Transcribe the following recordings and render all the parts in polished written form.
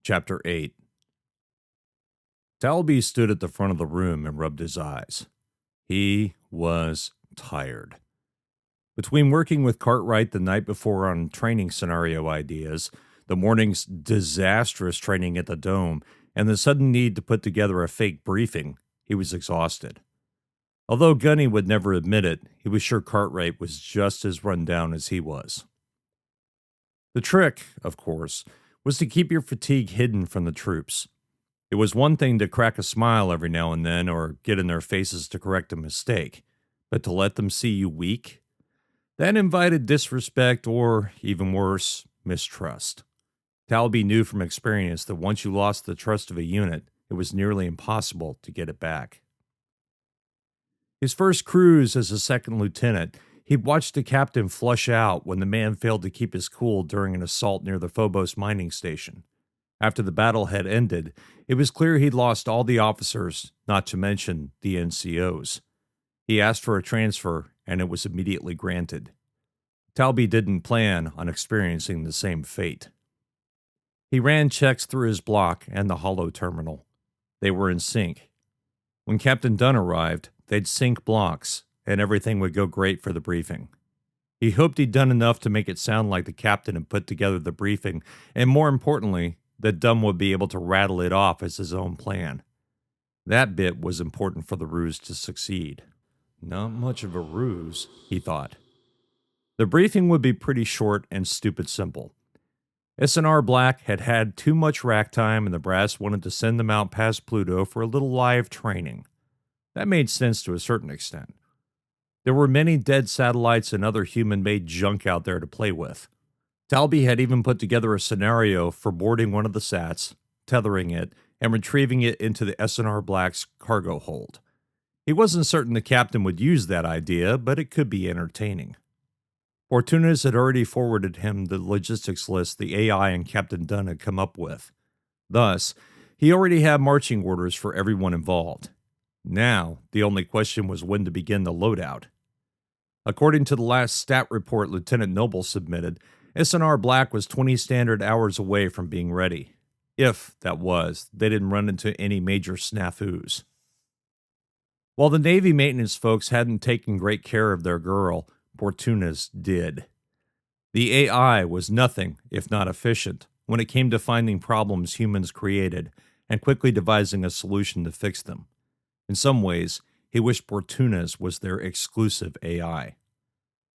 Chapter 8. Talby stood at the front of the room and rubbed his eyes. He was tired. Between working with Cartwright the night before on training scenario ideas, the morning's disastrous training at the Dome, and the sudden need to put together a fake briefing, he was exhausted. Although Gunny would never admit it, he was sure Cartwright was just as run down as he was. The trick, of course, was to keep your fatigue hidden from the troops. It was one thing to crack a smile every now and then or get in their faces to correct a mistake, but to let them see you weak? That invited disrespect or, even worse, mistrust. Talby knew from experience that once you lost the trust of a unit, it was nearly impossible to get it back. His first cruise as a second lieutenant, he'd watched the captain flush out when the man failed to keep his cool during an assault near the Phobos mining station. After the battle had ended, it was clear he'd lost all the officers, not to mention the NCOs. He asked for a transfer, and it was immediately granted. Talby didn't plan on experiencing the same fate. He ran checks through his block and the holo terminal. They were in sync. When Captain Dunn arrived, they'd sync blocks, and everything would go great for the briefing. He hoped he'd done enough to make it sound like the captain had put together the briefing, and more importantly, that Dunn would be able to rattle it off as his own plan. That bit was important for the ruse to succeed. Not much of a ruse, he thought. The briefing would be pretty short and stupid simple. S&R Black had had too much rack time and the brass wanted to send them out past Pluto for a little live training. That made sense to a certain extent. There were many dead satellites and other human-made junk out there to play with. Talby had even put together a scenario for boarding one of the sats, tethering it, and retrieving it into the S&R Black's cargo hold. He wasn't certain the captain would use that idea, but it could be entertaining. Fortunas had already forwarded him the logistics list the AI and Captain Dunn had come up with. Thus, he already had marching orders for everyone involved. Now, the only question was when to begin the loadout. According to the last stat report Lieutenant Noble submitted, S&R Black was 20 standard hours away from being ready. If, that was, they didn't run into any major snafus. While the Navy maintenance folks hadn't taken great care of their girl, Fortunas did. The AI was nothing if not efficient when it came to finding problems humans created and quickly devising a solution to fix them. In some ways, he wished Fortunas was their exclusive AI.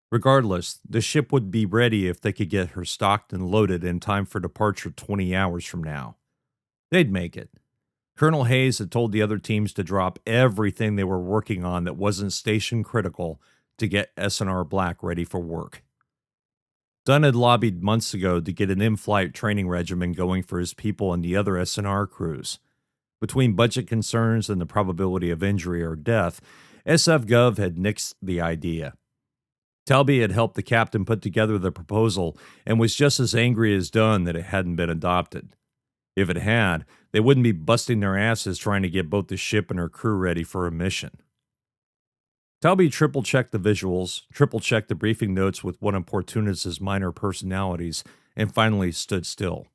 Regardless, the ship would be ready if they could get her stocked and loaded in time for departure 20 hours from now. They'd make it. Colonel Hayes had told the other teams to drop everything they were working on that wasn't station critical to get S&R Black ready for work. Dunn had lobbied months ago to get an in-flight training regimen going for his people and the other S&R crews. Between budget concerns and the probability of injury or death, SF Gov had nixed the idea. Talby had helped the captain put together the proposal and was just as angry as Dunn that it hadn't been adopted. If it had, they wouldn't be busting their asses trying to get both the ship and her crew ready for a mission. Talby triple-checked the visuals, triple-checked the briefing notes with one of Fortunas' minor personalities, and finally stood still.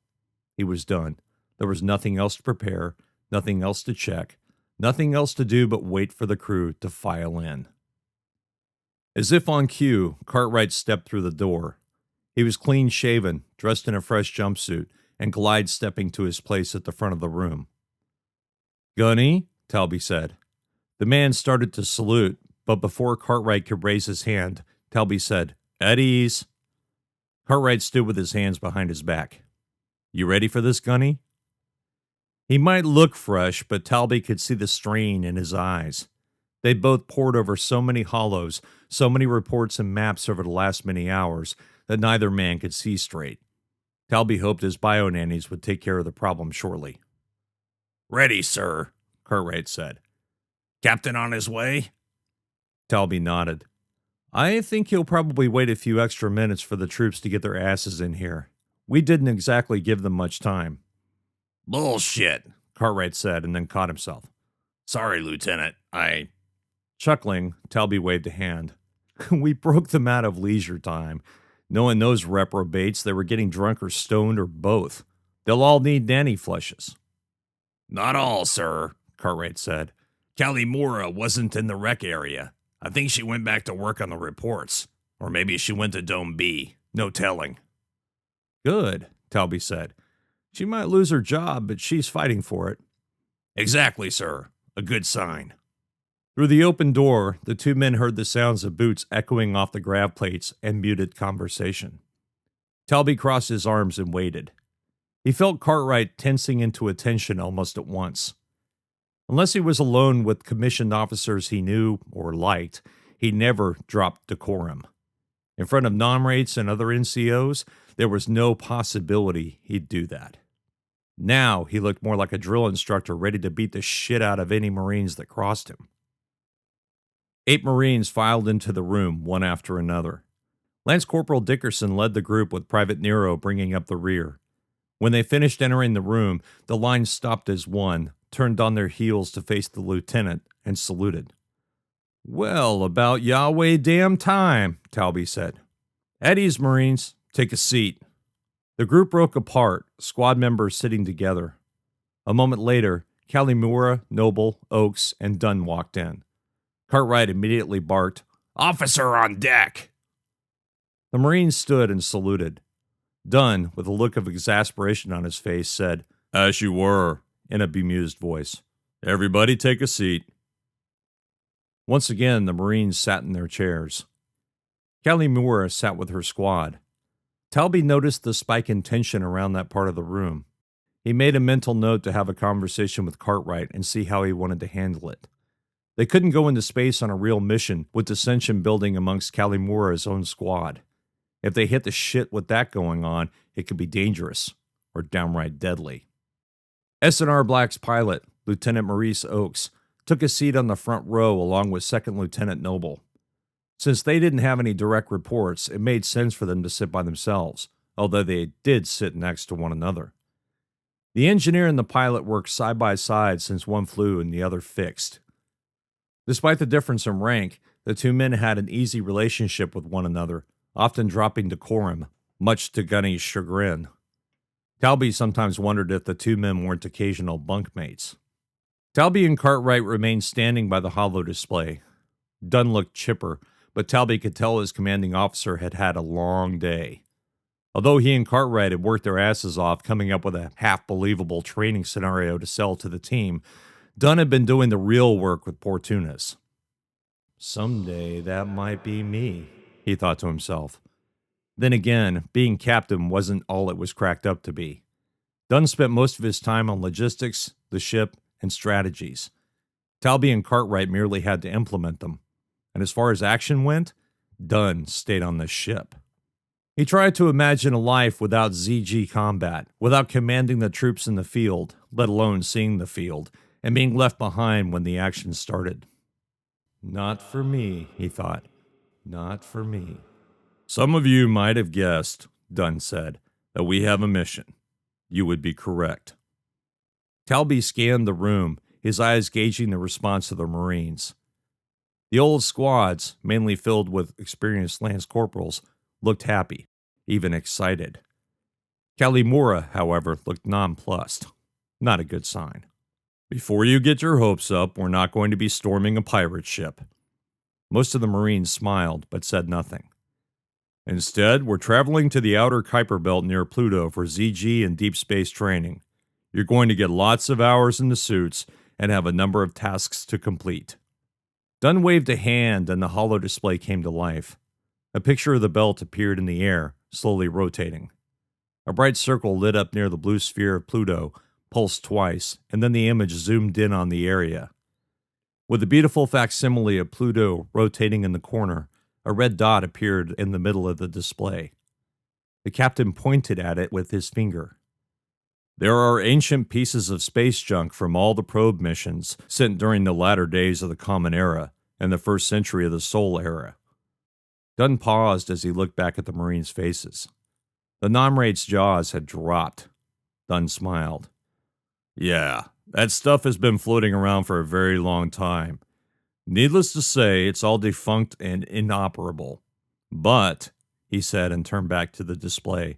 He was done. There was nothing else to prepare, nothing else to check, nothing else to do but wait for the crew to file in. As if on cue, Cartwright stepped through the door. He was clean-shaven, dressed in a fresh jumpsuit, and glide-stepping to his place at the front of the room. "Gunny," Talby said. The man started to salute, but before Cartwright could raise his hand, Talby said, "At ease." Cartwright stood with his hands behind his back. "You ready for this, Gunny?" He might look fresh, but Talby could see the strain in his eyes. They'd both pored over so many holos, so many reports and maps over the last many hours, that neither man could see straight. Talby hoped his bio-nannies would take care of the problem shortly. "Ready, sir," Cartwright said. "Captain on his way?" Talby nodded. "I think he'll probably wait a few extra minutes for the troops to get their asses in here. We didn't exactly give them much time." "Bullshit," Cartwright said, and then caught himself. "Sorry, Lieutenant, Chuckling, Talby waved a hand. "We broke them out of leisure time. Knowing those reprobates, they were getting drunk or stoned or both. They'll all need nanny flushes. Not all, sir, Cartwright said. Callie Mira wasn't in the wreck area. I think she went back to work on the reports. Or maybe she went to Dome B. No telling. Good, Talby said. She might lose her job, but she's fighting for it. Exactly, sir. A good sign. Through the open door, the two men heard the sounds of boots echoing off the grav plates and muted conversation. Talby crossed his arms and waited. He felt Cartwright tensing into attention almost at once. Unless he was alone with commissioned officers he knew or liked, he never dropped decorum. In front of non-rates and other NCOs, there was no possibility he'd do that. Now he looked more like a drill instructor ready to beat the shit out of any Marines that crossed him. 8 Marines filed into the room, one after another. Lance Corporal Dickerson led the group with Private Nero bringing up the rear. When they finished entering the room, the line stopped as one, turned on their heels to face the lieutenant, and saluted. "Well, about Yahweh damn time," Talby said. "At ease, Marines. Take a seat." The group broke apart, squad members sitting together. A moment later, Kalimura, Noble, Oakes, and Dunn walked in. Cartwright immediately barked, "Officer on deck!" The Marines stood and saluted. Dunn, with a look of exasperation on his face, said, "As you were," in a bemused voice. "Everybody take a seat." Once again, the Marines sat in their chairs. Kalimura sat with her squad. Talby noticed the spike in tension around that part of the room. He made a mental note to have a conversation with Cartwright and see how he wanted to handle it. They couldn't go into space on a real mission with dissension building amongst Kalimura's own squad. If they hit the shit with that going on, it could be dangerous, or downright deadly. S&R Black's pilot, Lieutenant Maurice Oakes, took a seat on the front row along with Second Lieutenant Noble. Since they didn't have any direct reports, it made sense for them to sit by themselves, although they did sit next to one another. The engineer and the pilot worked side by side since one flew and the other fixed. Despite the difference in rank, the two men had an easy relationship with one another, often dropping decorum, much to Gunny's chagrin. Talby sometimes wondered if the two men weren't occasional bunkmates. Talby and Cartwright remained standing by the holo display. Dunn looked chipper, but Talby could tell his commanding officer had had a long day. Although he and Cartwright had worked their asses off coming up with a half-believable training scenario to sell to the team, Dunn had been doing the real work with Portunas. "Someday that might be me," he thought to himself. Then again, being captain wasn't all it was cracked up to be. Dunn spent most of his time on logistics, the ship, and strategies. Talby and Cartwright merely had to implement them. And as far as action went, Dunn stayed on the ship. He tried to imagine a life without ZG combat, without commanding the troops in the field, let alone seeing the field, and being left behind when the action started. "Not for me," he thought. "Not for me." "Some of you might have guessed," Dunn said, "that we have a mission. You would be correct." Talby scanned the room, his eyes gauging the response of the Marines. The old squads, mainly filled with experienced lance corporals, looked happy, even excited. Kalimura, however, looked nonplussed. Not a good sign. "Before you get your hopes up, we're not going to be storming a pirate ship." Most of the Marines smiled, but said nothing. "Instead, we're traveling to the outer Kuiper Belt near Pluto for ZG and deep space training. You're going to get lots of hours in the suits and have a number of tasks to complete." Dunn waved a hand and the holo display came to life. A picture of the belt appeared in the air, slowly rotating. A bright circle lit up near the blue sphere of Pluto, pulsed twice, and then the image zoomed in on the area. With a beautiful facsimile of Pluto rotating in the corner, a red dot appeared in the middle of the display. The captain pointed at it with his finger. "There are ancient pieces of space junk from all the probe missions sent during the latter days of the Common Era and the first century of the Sol Era." Dunn paused as he looked back at the Marines' faces. The non-rate's jaws had dropped. Dunn smiled. "Yeah, that stuff has been floating around for a very long time. Needless to say, it's all defunct and inoperable. But," he said and turned back to the display,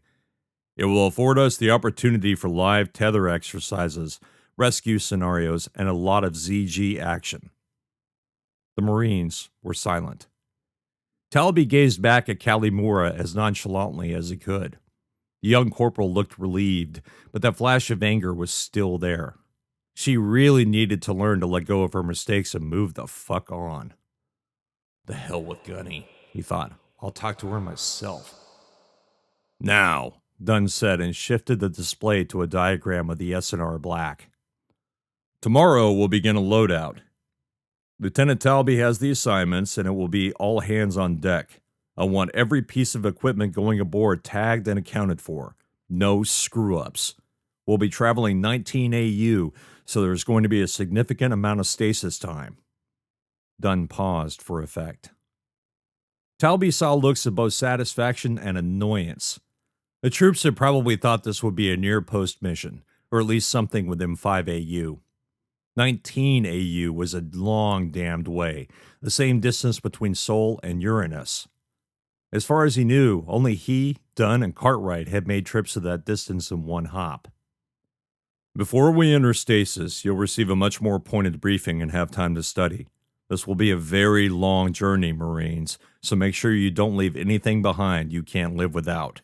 It will afford us the opportunity for live tether exercises, rescue scenarios, and a lot of ZG action. The Marines were silent. Talby gazed back at Kalimura as nonchalantly as he could. The young corporal looked relieved, but that flash of anger was still there. She really needed to learn to let go of her mistakes and move the fuck on. The hell with Gunny, he thought. I'll talk to her myself. Now, Dunn said and shifted the display to a diagram of the S&R Black. Tomorrow we'll begin a loadout. Lieutenant Talby has the assignments, and it will be all hands on deck. I want every piece of equipment going aboard tagged and accounted for. No screw-ups. We'll be traveling 19 AU, so there's going to be a significant amount of stasis time. Dunn paused for effect. Talby saw looks of both satisfaction and annoyance. The troops had probably thought this would be a near-post mission, or at least something within 5 AU. 19 AU was a long damned way, the same distance between Sol and Uranus. As far as he knew, only he, Dunn, and Cartwright had made trips of that distance in one hop. Before we enter stasis, you'll receive a much more pointed briefing and have time to study. This will be a very long journey, Marines, so make sure you don't leave anything behind you can't live without.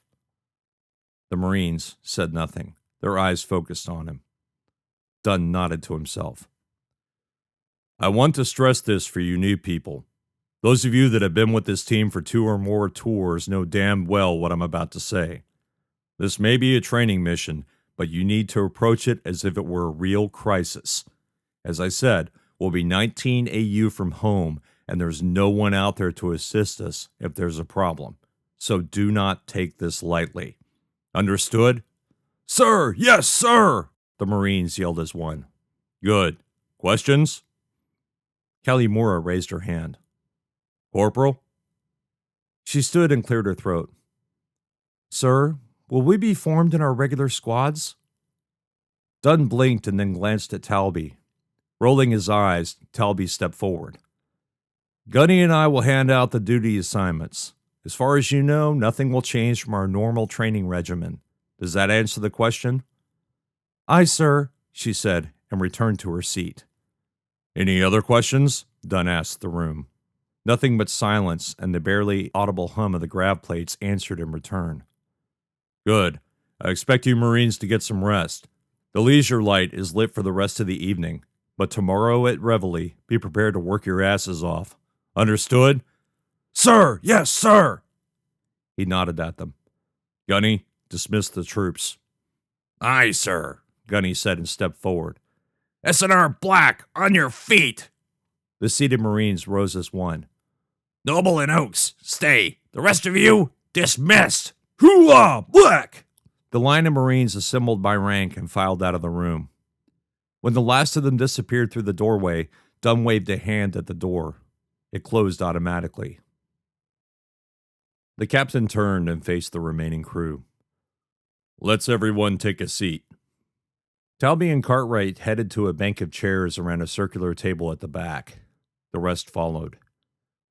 The Marines said nothing, their eyes focused on him. Dunn nodded to himself. I want to stress this for you new people. Those of you that have been with this team for 2 or more tours know damn well what I'm about to say. This may be a training mission, but you need to approach it as if it were a real crisis. As I said, we'll be 19 AU from home, and there's no one out there to assist us if there's a problem. So do not take this lightly. Understood? Sir! Yes, sir! The Marines yelled as one. Good. Questions? Kalimura raised her hand. Corporal? She stood and cleared her throat. Sir, will we be formed in our regular squads? Dunn blinked and then glanced at Talby. Rolling his eyes, Talby stepped forward. Gunny and I will hand out the duty assignments. As far as you know, nothing will change from our normal training regimen. Does that answer the question? Aye, sir, she said, and returned to her seat. Any other questions? Dunn asked the room. Nothing but silence and the barely audible hum of the grav plates answered in return. Good. I expect you Marines to get some rest. The leisure light is lit for the rest of the evening, but tomorrow at Reveille, be prepared to work your asses off. Understood? Sir! Yes, sir! He nodded at them. Gunny, dismiss the troops. Aye, sir, Gunny said and stepped forward. S&R Black, on your feet! The seated Marines rose as one. Noble and Oakes, stay. The rest of you, dismissed! Hooah! Black! The line of Marines assembled by rank and filed out of the room. When the last of them disappeared through the doorway, Dunn waved a hand at the door. It closed automatically. The captain turned and faced the remaining crew. Let's everyone take a seat. Talby and Cartwright headed to a bank of chairs around a circular table at the back. The rest followed.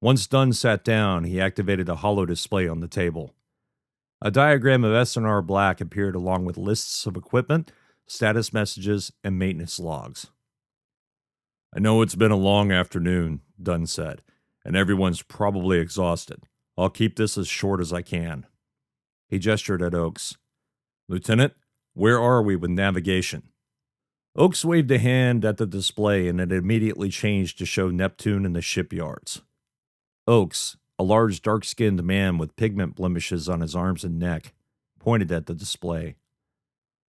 Once Dunn sat down, he activated a holo display on the table. A diagram of S&R Black appeared along with lists of equipment, status messages, and maintenance logs. I know it's been a long afternoon, Dunn said, and everyone's probably exhausted. I'll keep this as short as I can. He gestured at Oakes. Lieutenant, where are we with navigation? Oakes waved a hand at the display, and it immediately changed to show Neptune and the shipyards. Oakes, a large dark-skinned man with pigment blemishes on his arms and neck, pointed at the display.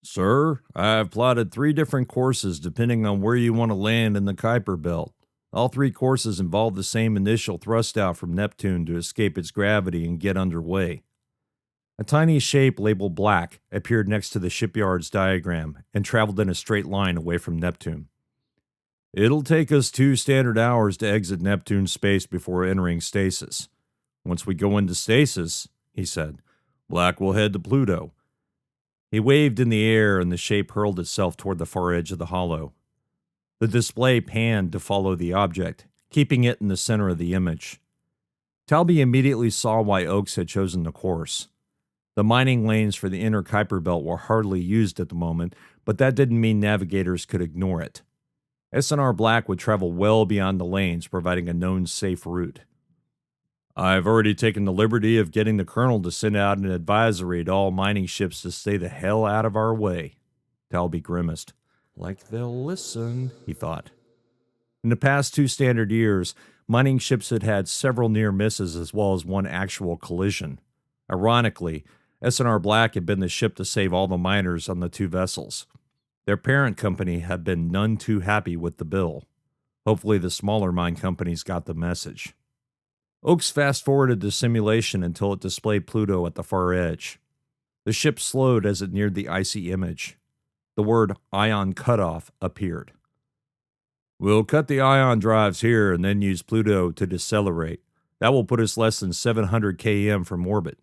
Sir, I've plotted 3 different courses depending on where you want to land in the Kuiper Belt. All 3 courses involve the same initial thrust out from Neptune to escape its gravity and get underway. A tiny shape labeled black appeared next to the shipyard's diagram and traveled in a straight line away from Neptune. It'll take us 2 standard hours to exit Neptune's space before entering stasis. Once we go into stasis, he said, Black will head to Pluto. He waved in the air and the shape hurled itself toward the far edge of the hollow. The display panned to follow the object, keeping it in the center of the image. Talby immediately saw why Oakes had chosen the course. The mining lanes for the inner Kuiper belt were hardly used at the moment, but that didn't mean navigators could ignore it. S&R Black would travel well beyond the lanes, providing a known safe route. I've already taken the liberty of getting the colonel to send out an advisory to all mining ships to stay the hell out of our way. Talby grimaced. Like they'll listen, he thought. In the past 2 standard years, mining ships had had several near misses as well as one actual collision. Ironically, S&R Black had been the ship to save all the miners on the 2 vessels. Their parent company had been none too happy with the bill. Hopefully the smaller mine companies got the message. Oakes fast-forwarded the simulation until it displayed Pluto at the far edge. The ship slowed as it neared the icy image. The word ion cutoff appeared. We'll cut the ion drives here and then use Pluto to decelerate. That will put us less than 700 km from orbit.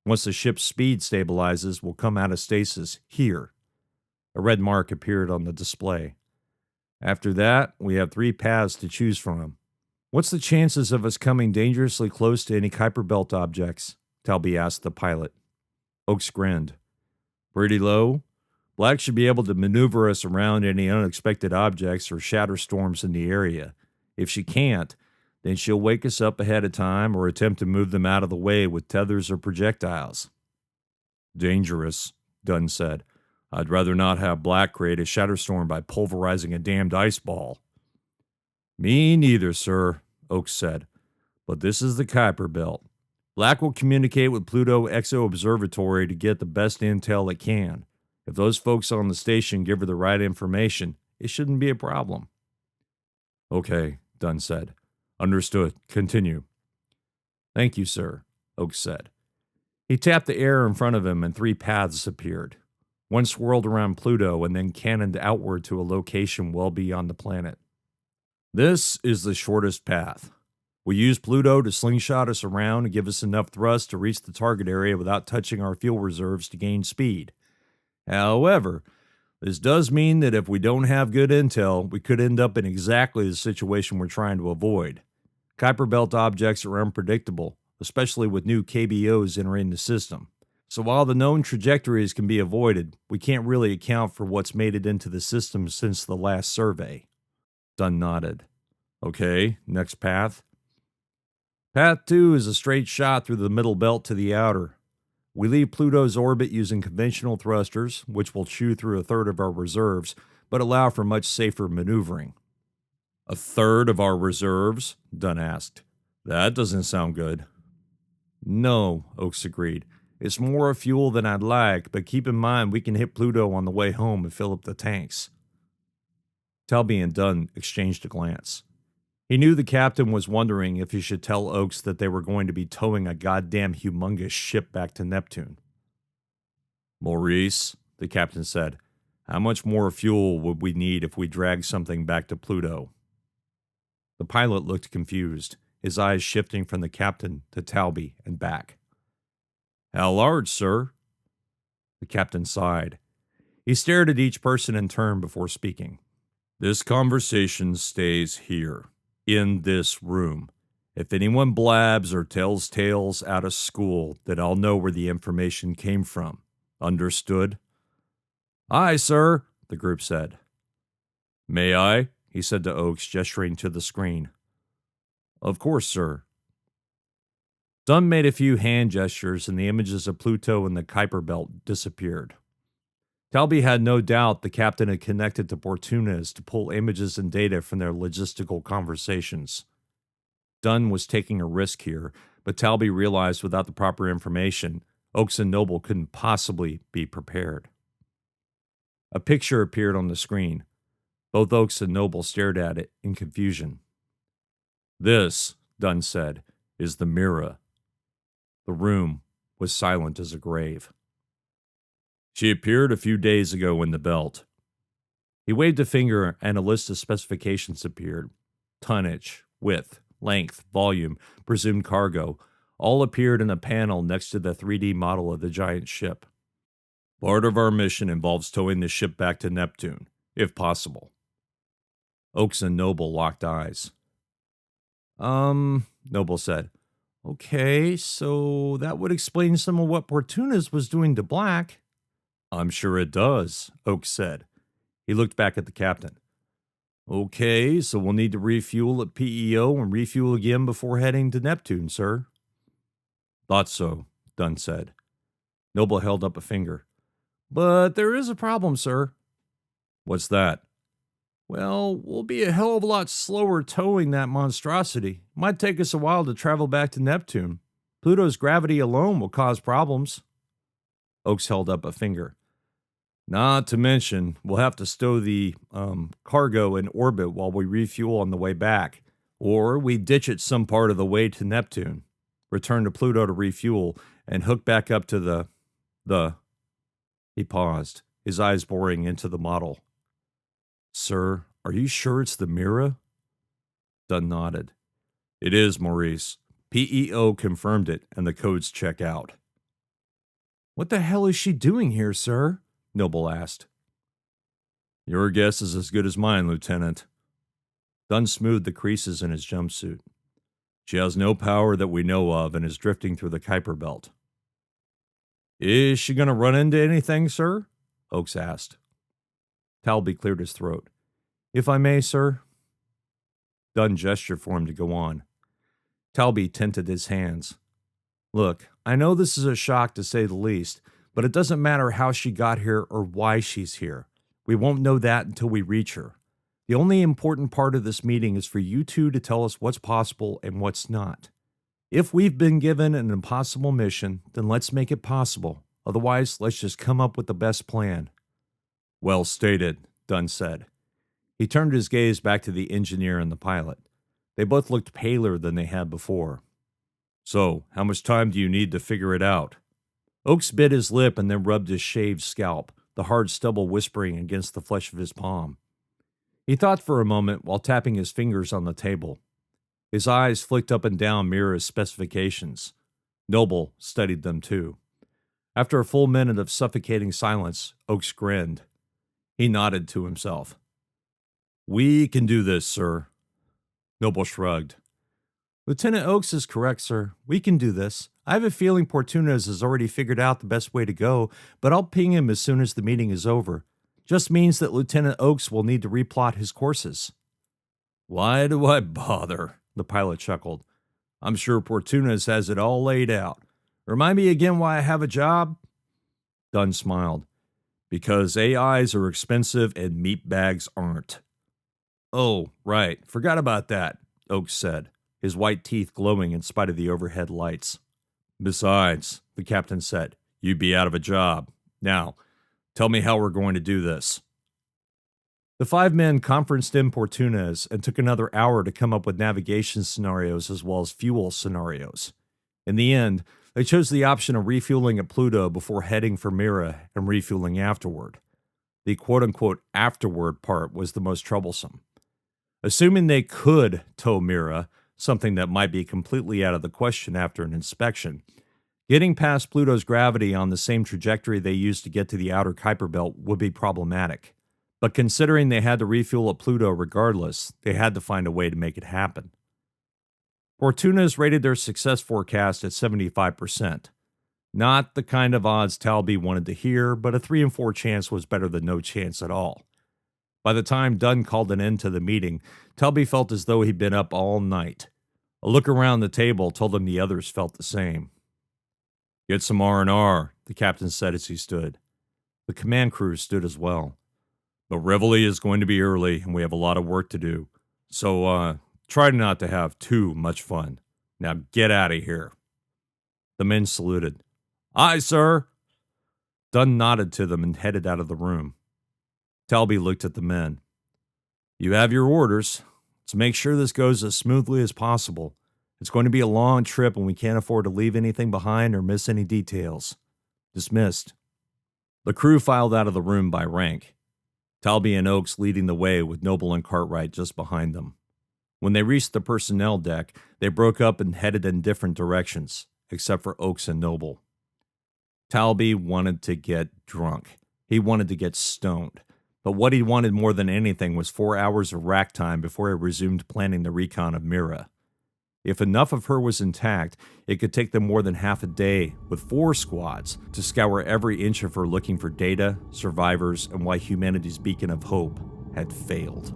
Once the ship's speed stabilizes, we'll come out of stasis here. A red mark appeared on the display. After that, we have 3 paths to choose from. What's the chances of us coming dangerously close to any Kuiper belt objects? Talby asked the pilot. Oakes grinned. Pretty low. Black should be able to maneuver us around any unexpected objects or shatter storms in the area. If she can't, then she'll wake us up ahead of time or attempt to move them out of the way with tethers or projectiles. Dangerous, Dunn said. I'd rather not have Black create a shatterstorm by pulverizing a damned ice ball. Me neither, sir, Oakes said. But this is the Kuiper belt. Black will communicate with Pluto Exo Observatory to get the best intel it can. If those folks on the station give her the right information, it shouldn't be a problem. Okay, Dunn said. Understood. Continue. Thank you, sir, Oakes said. He tapped the air in front of him and 3 paths appeared. One swirled around Pluto and then cannoned outward to a location well beyond the planet. This is the shortest path. We use Pluto to slingshot us around and give us enough thrust to reach the target area without touching our fuel reserves to gain speed. However, this does mean that if we don't have good intel, we could end up in exactly the situation we're trying to avoid. Kuiper belt objects are unpredictable, especially with new KBOs entering the system. So while the known trajectories can be avoided, we can't really account for what's made it into the system since the last survey. Dunn nodded. Okay, next path. Path 2 is a straight shot through the middle belt to the outer. We leave Pluto's orbit using conventional thrusters, which will chew through a third of our reserves, but allow for much safer maneuvering. A third of our reserves? Dunn asked. That doesn't sound good. No, Oakes agreed. It's more fuel than I'd like, but keep in mind we can hit Pluto on the way home and fill up the tanks. Talby and Dunn exchanged a glance. He knew the captain was wondering if he should tell Oakes that they were going to be towing a goddamn humongous ship back to Neptune. Maurice, the captain said, how much more fuel would we need if we dragged something back to Pluto? The pilot looked confused, his eyes shifting from the captain to Talby and back. How large, sir? The captain sighed. He stared at each person in turn before speaking. This conversation stays here. In this room. If anyone blabs or tells tales out of school, then I'll know where the information came from. Understood? Aye, sir, the group said. May I? He said to Oakes, gesturing to the screen. Of course, sir. Dunn made a few hand gestures, and the images of Pluto and the Kuiper belt disappeared. Talby had no doubt the captain had connected to Portunas to pull images and data from their logistical conversations. Dunn was taking a risk here, but Talby realized without the proper information, Oakes and Noble couldn't possibly be prepared. A picture appeared on the screen. Both Oakes and Noble stared at it in confusion. This, Dunn said, is the Mira. The room was silent as a grave. She appeared a few days ago in the belt. He waved a finger and a list of specifications appeared. Tonnage, width, length, volume, presumed cargo, all appeared in a panel next to the 3D model of the giant ship. Part of our mission involves towing the ship back to Neptune, if possible. Oakes and Noble locked eyes. Noble said. Okay, so that would explain some of what Portunas was doing to Black. I'm sure it does, Oak said. He looked back at the captain. Okay, so we'll need to refuel at PEO and refuel again before heading to Neptune, sir. Thought so, Dunn said. Noble held up a finger. But there is a problem, sir. What's that? Well, we'll be a hell of a lot slower towing that monstrosity. Might take us a while to travel back to Neptune. Pluto's gravity alone will cause problems. Oaks held up a finger. Not to mention, we'll have to stow the cargo in orbit while we refuel on the way back. Or we ditch it some part of the way to Neptune, return to Pluto to refuel, and hook back up to the... He paused, his eyes boring into the model. Sir, are you sure it's the Mira? Dunn nodded. It is, Maurice. PEO confirmed it, and the codes check out. What the hell is she doing here, sir? Noble asked. Your guess is as good as mine, Lieutenant. Dunn smoothed the creases in his jumpsuit. She has no power that we know of and is drifting through the Kuiper Belt. Is she going to run into anything, sir? Oaks asked. Talby cleared his throat. If I may, sir. Dunn gestured for him to go on. Talby tinted his hands. Look, I know this is a shock to say the least, but it doesn't matter how she got here or why she's here. We won't know that until we reach her. The only important part of this meeting is for you two to tell us what's possible and what's not. If we've been given an impossible mission, then let's make it possible. Otherwise, let's just come up with the best plan. Well stated, Dunn said. He turned his gaze back to the engineer and the pilot. They both looked paler than they had before. So, how much time do you need to figure it out? Oaks bit his lip and then rubbed his shaved scalp, the hard stubble whispering against the flesh of his palm. He thought for a moment while tapping his fingers on the table. His eyes flicked up and down Mira's specifications. Noble studied them too. After a full minute of suffocating silence, Oaks grinned. He nodded to himself. We can do this, sir. Noble shrugged. Lieutenant Oaks is correct, sir. We can do this. I have a feeling Portunas has already figured out the best way to go, but I'll ping him as soon as the meeting is over. Just means that Lieutenant Oaks will need to replot his courses. Why do I bother? The pilot chuckled. I'm sure Portunas has it all laid out. Remind me again why I have a job? Dunn smiled. Because AIs are expensive and meat bags aren't. Oh, right. Forgot about that, Oaks said, his white teeth glowing in spite of the overhead lights. Besides, the captain said, you'd be out of a job. Now, tell me how we're going to do this. The 5 men conferenced in Portunas and took another hour to come up with navigation scenarios as well as fuel scenarios. In the end, they chose the option of refueling at Pluto before heading for Mira and refueling afterward. The quote-unquote afterward part was the most troublesome. Assuming they could tow Mira, something that might be completely out of the question after an inspection, getting past Pluto's gravity on the same trajectory they used to get to the outer Kuiper Belt would be problematic. But considering they had to refuel at Pluto regardless, they had to find a way to make it happen. Portunas rated their success forecast at 75%. Not the kind of odds Talby wanted to hear, but a 3 in 4 chance was better than no chance at all. By the time Dunn called an end to the meeting, Talby felt as though he'd been up all night. A look around the table told him the others felt the same. Get some R&R, the captain said as he stood. The command crew stood as well. But Reveille is going to be early, and we have a lot of work to do. So, try not to have too much fun. Now get out of here. The men saluted. Aye, sir. Dunn nodded to them and headed out of the room. Talby looked at the men. You have your orders. Let's make sure this goes as smoothly as possible. It's going to be a long trip and we can't afford to leave anything behind or miss any details. Dismissed. The crew filed out of the room by rank. Talby and Oaks leading the way with Noble and Cartwright just behind them. When they reached the personnel deck, they broke up and headed in different directions, except for Oaks and Noble. Talby wanted to get drunk. He wanted to get stoned. But what he wanted more than anything was 4 hours of rack time before he resumed planning the recon of Mira. If enough of her was intact, it could take them more than half a day, with 4 squads, to scour every inch of her looking for data, survivors, and why humanity's beacon of hope had failed.